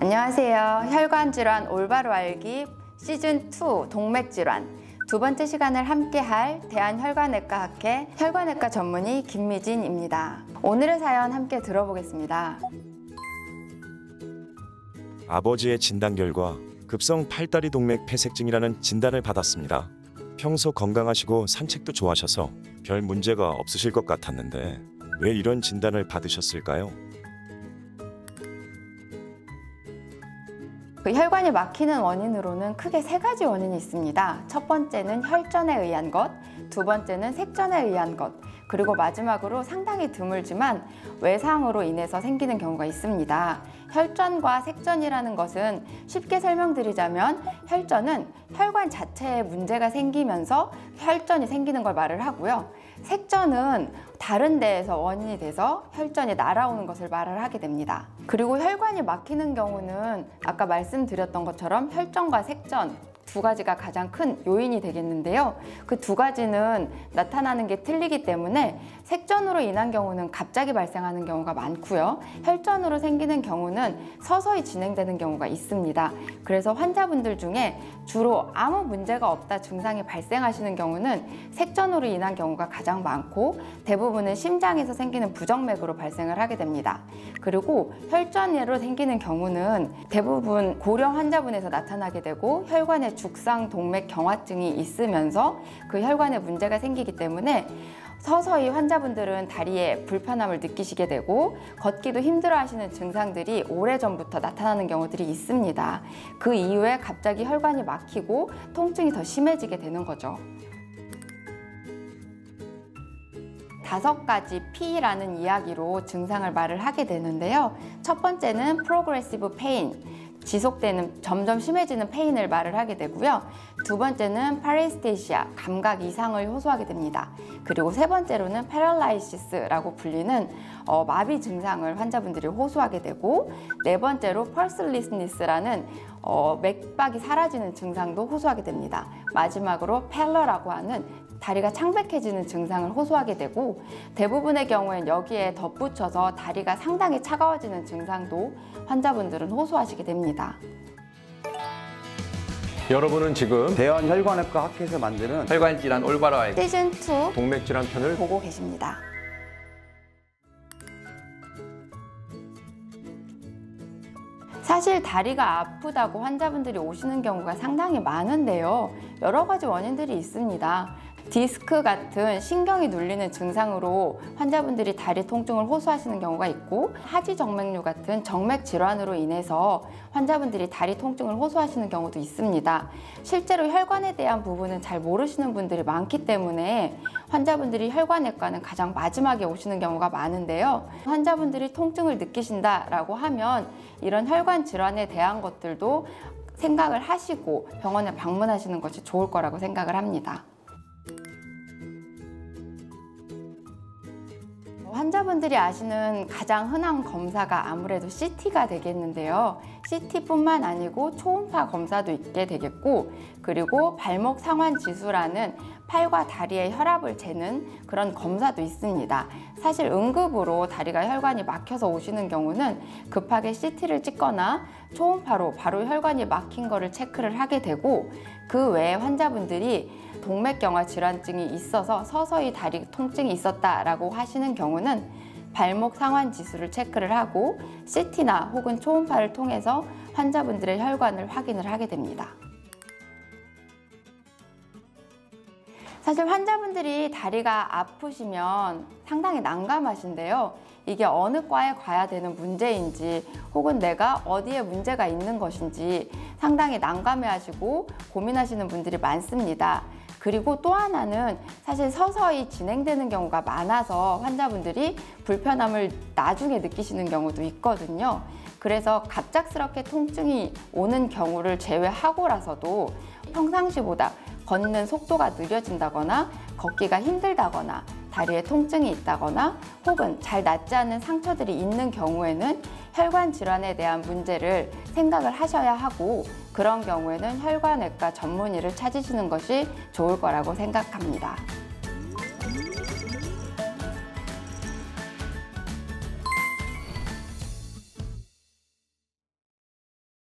안녕하세요. 혈관질환 올바로 알기 시즌2 동맥질환 두 번째 시간을 함께할 대한혈관외과 학회 혈관외과 전문의 김미진입니다. 오늘의 사연 함께 들어보겠습니다. 아버지의 진단 결과 급성 팔다리 동맥 폐색증이라는 진단을 받았습니다. 평소 건강하시고 산책도 좋아하셔서 별 문제가 없으실 것 같았는데 왜 이런 진단을 받으셨을까요? 혈관이 막히는 원인으로는 크게 세 가지 원인이 있습니다. 첫 번째는 혈전에 의한 것, 두 번째는 색전에 의한 것, 그리고 마지막으로 상당히 드물지만 외상으로 인해서 생기는 경우가 있습니다. 혈전과 색전이라는 것은 쉽게 설명드리자면 혈전은 혈관 자체에 문제가 생기면서 혈전이 생기는 걸 말을 하고요. 색전은 다른 데에서 원인이 돼서 혈전이 날아오는 것을 말을 하게 됩니다. 그리고 혈관이 막히는 경우는 아까 말씀드렸던 것처럼 혈전과 색전 두 가지가 가장 큰 요인이 되겠는데요. 그 두 가지는 나타나는 게 틀리기 때문에 색전으로 인한 경우는 갑자기 발생하는 경우가 많고요. 혈전으로 생기는 경우는 서서히 진행되는 경우가 있습니다. 그래서 환자분들 중에 주로 아무 문제가 없다 증상이 발생하시는 경우는 색전으로 인한 경우가 가장 많고 대부분은 심장에서 생기는 부정맥으로 발생을 하게 됩니다. 그리고 혈전으로 생기는 경우는 대부분 고령 환자분에서 나타나게 되고 혈관에 죽상 동맥 경화증이 있으면서 그 혈관에 문제가 생기기 때문에 서서히 환자분들은 다리에 불편함을 느끼시게 되고 걷기도 힘들어하시는 증상들이 오래전부터 나타나는 경우들이 있습니다. 그 이후에 갑자기 혈관이 막히고 통증이 더 심해지게 되는 거죠. 5가지 P라는 이야기로 증상을 말을 하게 되는데요. 첫 번째는 Progressive Pain, 지속되는 점점 심해지는 페인을 말을 하게 되고요. 두 번째는 파레스테시아, 감각 이상을 호소하게 됩니다. 그리고 세 번째로는 패럴라이시스라고 불리는 마비 증상을 환자분들이 호소하게 되고 네 번째로 펄슬리스니스라는 맥박이 사라지는 증상도 호소하게 됩니다. 마지막으로 팰러라고 하는 다리가 창백해지는 증상을 호소하게 되고 대부분의 경우엔 여기에 덧붙여서 다리가 상당히 차가워지는 증상도 환자분들은 호소하시게 됩니다. 여러분은 지금 대한혈관외과 학회에서 만드는 혈관질환 올바로 알기 시즌2 동맥질환 편을 보고 계십니다. 사실 다리가 아프다고 환자분들이 오시는 경우가 상당히 많은데요. 여러 가지 원인들이 있습니다. 디스크 같은 신경이 눌리는 증상으로 환자분들이 다리 통증을 호소하시는 경우가 있고 하지정맥류 같은 정맥 질환으로 인해서 환자분들이 다리 통증을 호소하시는 경우도 있습니다. 실제로 혈관에 대한 부분은 잘 모르시는 분들이 많기 때문에 환자분들이 혈관외과는 가장 마지막에 오시는 경우가 많은데요. 환자분들이 통증을 느끼신다라고 하면 이런 혈관 질환에 대한 것들도 생각을 하시고 병원에 방문하시는 것이 좋을 거라고 생각을 합니다. 환자분들이 아시는 가장 흔한 검사가 아무래도 CT가 되겠는데요. CT뿐만 아니고 초음파 검사도 있게 되겠고 그리고 발목 상환 지수라는 팔과 다리의 혈압을 재는 그런 검사도 있습니다. 사실 응급으로 다리가 혈관이 막혀서 오시는 경우는 급하게 CT를 찍거나 초음파로 바로 혈관이 막힌 거를 체크를 하게 되고 그 외에 환자분들이 동맥경화 질환증이 있어서 서서히 다리 통증이 있었다라고 하시는 경우는 발목 상환 지수를 체크를 하고 CT나 혹은 초음파를 통해서 환자분들의 혈관을 확인을 하게 됩니다. 사실 환자분들이 다리가 아프시면 상당히 난감하신데요. 이게 어느 과에 가야 되는 문제인지 혹은 내가 어디에 문제가 있는 것인지 상당히 난감해하시고 고민하시는 분들이 많습니다. 그리고 또 하나는 사실 서서히 진행되는 경우가 많아서 환자분들이 불편함을 나중에 느끼시는 경우도 있거든요. 그래서 갑작스럽게 통증이 오는 경우를 제외하고라서도 평상시보다 걷는 속도가 느려진다거나 걷기가 힘들다거나 다리에 통증이 있다거나 혹은 잘 낫지 않는 상처들이 있는 경우에는 혈관 질환에 대한 문제를 생각을 하셔야 하고 그런 경우에는 혈관외과 전문의를 찾으시는 것이 좋을 거라고 생각합니다.